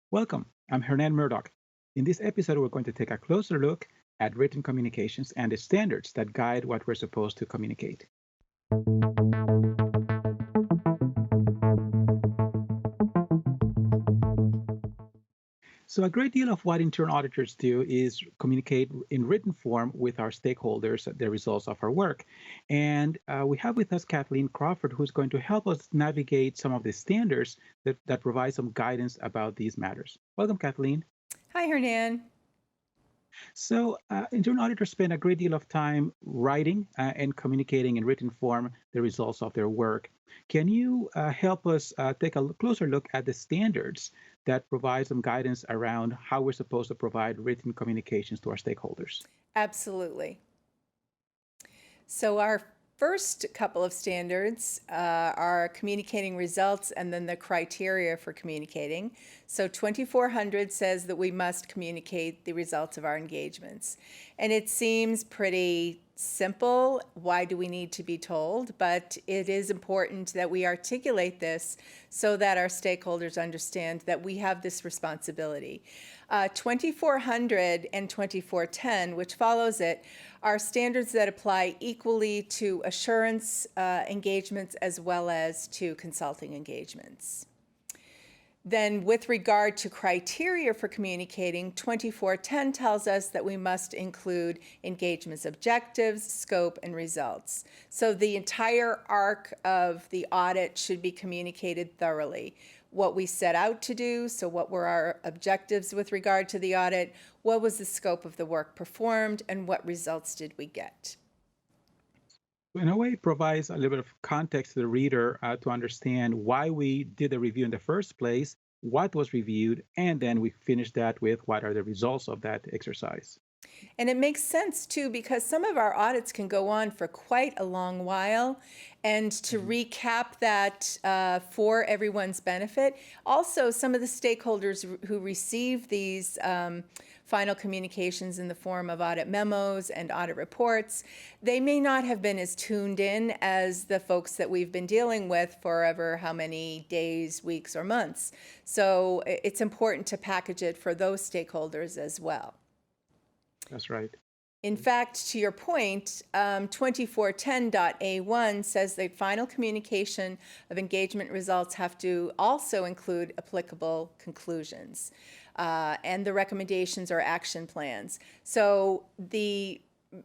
Welcome. I'm Hernan Murdoch. In this episode, we're going to take a closer look at written communications and the standards that guide what we're supposed to communicate. So, a great deal of what internal auditors do is communicate in written form with our stakeholders the results of our work. And we have with us Kathleen Crawford, who's going to help us navigate some of the standards that provide some guidance about these matters. Welcome, Kathleen. Hi, Hernan. So, internal auditors spend a great deal of time writing and communicating in written form the results of their work. Can you help us take a closer look at the standards that provide some guidance around how we're supposed to provide written communications to our stakeholders? Absolutely. So, our first couple of standards are communicating results and then the criteria for communicating. So, 2400 says that we must communicate the results of our engagements. And it seems pretty simple. Why do we need to be told? But it is important that we articulate this so that our stakeholders understand that we have this responsibility. 2400 and 2410, which follows it, are standards that apply equally to assurance engagements as well as to consulting engagements. Then, with regard to criteria for communicating, 2410 tells us that we must include engagement's objectives, scope, and results. So the entire arc of the audit should be communicated thoroughly. What we set out to do, so what were our objectives with regard to the audit, what was the scope of the work performed, and what results did we get? In a way, it provides a little bit of context to the reader to understand why we did the review in the first place, what was reviewed, and then we finish that with what are the results of that exercise. And it makes sense too, because some of our audits can go on for quite a long while. And to Mhm. recap that for everyone's benefit, also some of the stakeholders who receive these final communications in the form of audit memos and audit reports, they may not have been as tuned in as the folks that we've been dealing with for ever how many days, weeks, or months. So it's important to package it for those stakeholders as well. That's right. In fact, to your point, 2410.A1 says the final communication of engagement results have to also include applicable conclusions and the recommendations or action plans. So the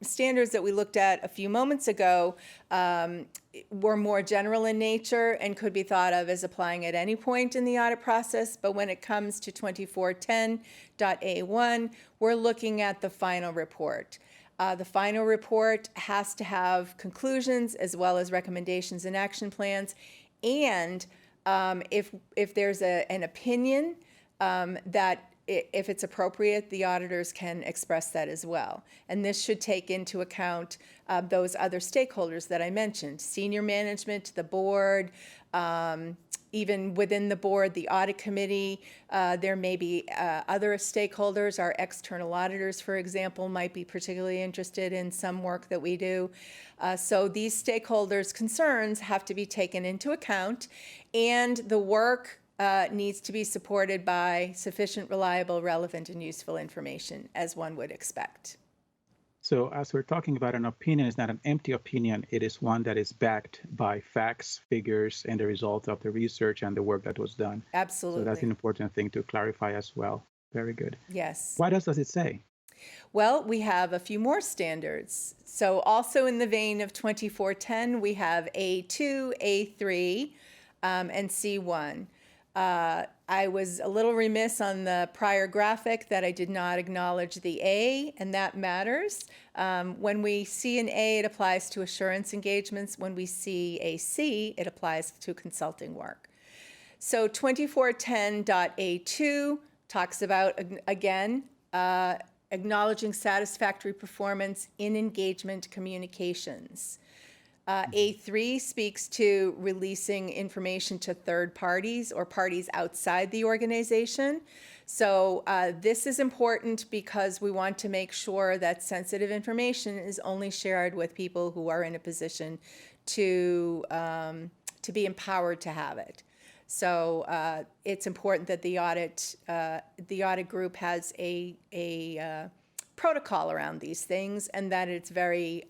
standards that we looked at a few moments ago were more general in nature and could be thought of as applying at any point in the audit process. But when it comes to 2410.A1, we're looking at the final report. The final report has to have conclusions as well as recommendations and action plans. And if there's an opinion that if it's appropriate, the auditors can express that as well. And this should take into account those other stakeholders that I mentioned, senior management, the board, even within the board, the audit committee. There may be other stakeholders. Our external auditors, for example, might be particularly interested in some work that we do. So these stakeholders' concerns have to be taken into account, and the work needs to be supported by sufficient, reliable, relevant, and useful information, as one would expect. So, as we're talking about, an opinion is not an empty opinion, it is one that is backed by facts, figures, and the results of the research and the work that was done. So, that's an Absolutely. important thing to clarify as well. Very good. Yes. What else does it say? Well, we have a few more standards. So, also in the vein of 2410, we have A2, A3, and C1. I was a little remiss on the prior graphic that I did not acknowledge the A, and that matters. When we see an A, it applies to assurance engagements. When we see a C, it applies to consulting work. So 2410.A2 talks about, again, acknowledging satisfactory performance in engagement communications. A3 speaks to releasing information to third parties or parties outside the organization. So this is important because we want to make sure that sensitive information is only shared with people who are in a position to be empowered to have it. So it's important that the audit group has a protocol around these things, and that it's very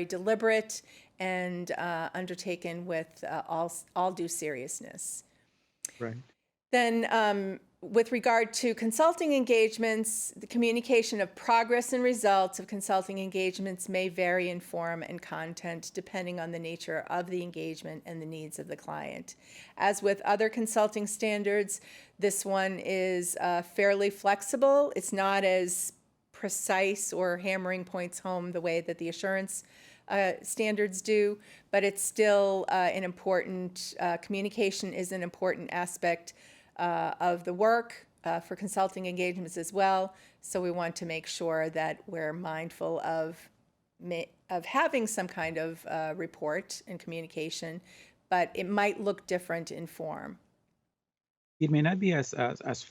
deliberate and undertaken with all due seriousness. Right. Then, with regard to consulting engagements, the communication of progress and results of consulting engagements may vary in form and content depending on the nature of the engagement and the needs of the client. As with other consulting standards, this one is fairly flexible. It's not as precise or hammering points home the way that the assurance standards do, but it's still an important, communication is an important aspect of the work for consulting engagements as well. So we want to make sure that we're mindful of having some kind of report and communication, but it might look different in form. It may not be as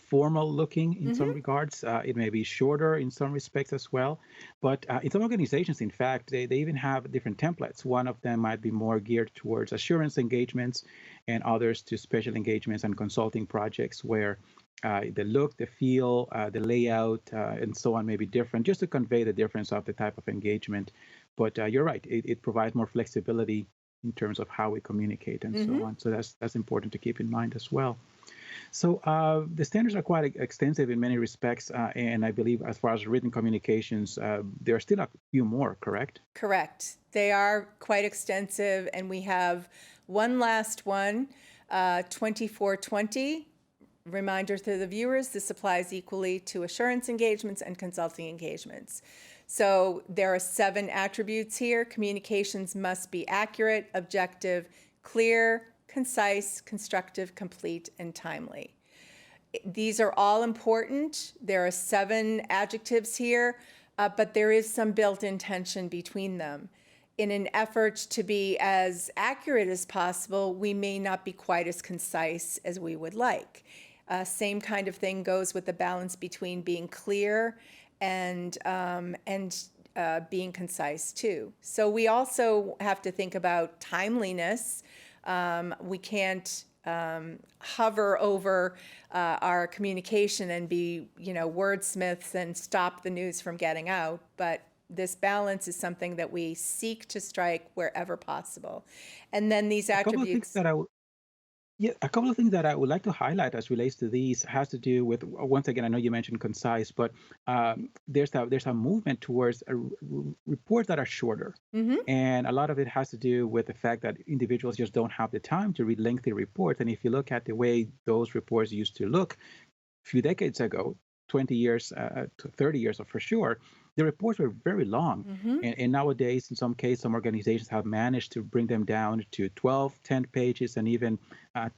formal looking in some regards. It may be shorter in some respects as well. But in some organizations, in fact, they even have different templates. One of them might be more geared towards assurance engagements, and others to special engagements and consulting projects where the look, the feel, the layout, and so on may be different, just to convey the difference of the type of engagement. But you're right, it provides more flexibility in terms of how we communicate and so on. So that's important to keep in mind as well. So the standards are quite extensive in many respects, and I believe as far as written communications, there are still a few more, correct? Correct. They are quite extensive, and we have one last one, 2420. Reminder to the viewers, this applies equally to assurance engagements and consulting engagements. So there are 7 attributes here. Communications must be accurate, objective, clear, concise, constructive, complete, and timely. These are all important. There are 7 adjectives here, but there is some built-in tension between them. In an effort to be as accurate as possible, we may not be quite as concise as we would like. Same kind of thing goes with the balance between being clear and being concise too. So we also have to think about timeliness. We can't hover over our communication and be, wordsmiths and stop the news from getting out. But this balance is something that we seek to strike wherever possible. And then these A couple of things attributes. that a couple of things that I would like to highlight as relates to these has to do with, once again, I know you mentioned concise, but there's a movement towards reports that are shorter. And a lot of it has to do with the fact that individuals just don't have the time to read lengthy reports. And if you look at the way those reports used to look a few decades ago, 20 years to 30 years for sure, the reports were very long. And nowadays, in some cases, some organizations have managed to bring them down to 12, 10 pages, and even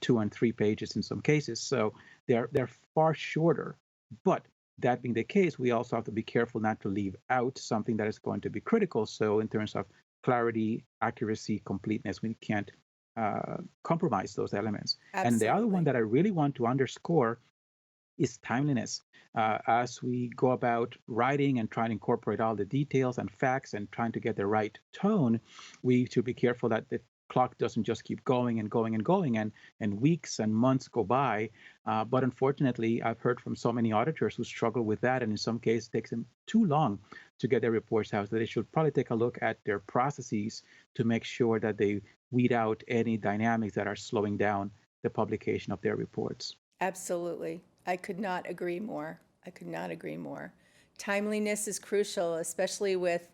2 and 3 pages in some cases. So they're far shorter. But that being the case, we also have to be careful not to leave out something that is going to be critical. So in terms of clarity, accuracy, completeness, we can't compromise those elements. And the other one Absolutely. that I really want to underscore is timeliness. As we go about writing and trying to incorporate all the details and facts and trying to get the right tone, we should be careful that the clock doesn't just keep going and going and going, and weeks and months go by. But unfortunately, I've heard from so many auditors who struggle with that, and in some cases, it takes them too long to get their reports out. So they should probably take a look at their processes to make sure that they weed out any dynamics that are slowing down the publication of their reports. Absolutely. I could not agree more. I could not agree more. Timeliness is crucial, especially with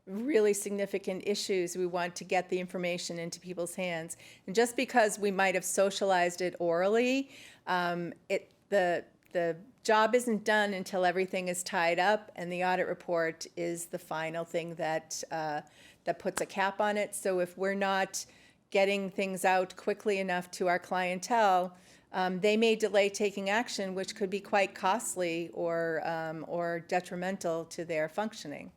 really significant issues. We want to get the information into people's hands. And just because we might have socialized it orally, the job isn't done until everything is tied up, and the audit report is the final thing that that puts a cap on it. So if we're not getting things out quickly enough to our clientele, they may delay taking action, which could be quite costly or detrimental to their functioning.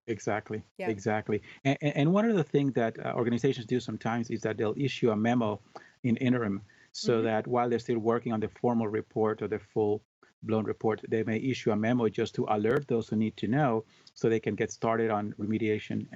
Exactly, Yeah. exactly. And one of the things that organizations do sometimes is that they'll issue a memo in interim so Mhm. that while they're still working on the formal report or the full blown report, they may issue a memo just to alert those who need to know so they can get started on remediation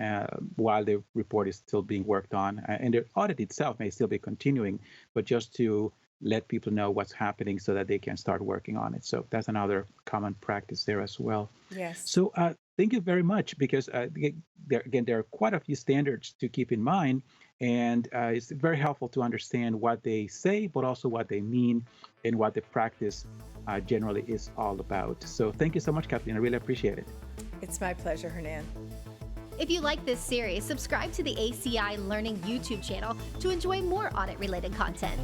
while the report is still being worked on. And the audit itself may still be continuing, but just to let people know what's happening so that they can start working on it. So that's another common practice there as well. Yes. So thank you very much, because there are quite a few standards to keep in mind, and it's very helpful to understand what they say, but also what they mean and what the practice generally is all about. So thank you so much, Kathleen. I really appreciate it. It's my pleasure, Hernan. If you like this series, subscribe to the ACI Learning YouTube channel to enjoy more audit-related content.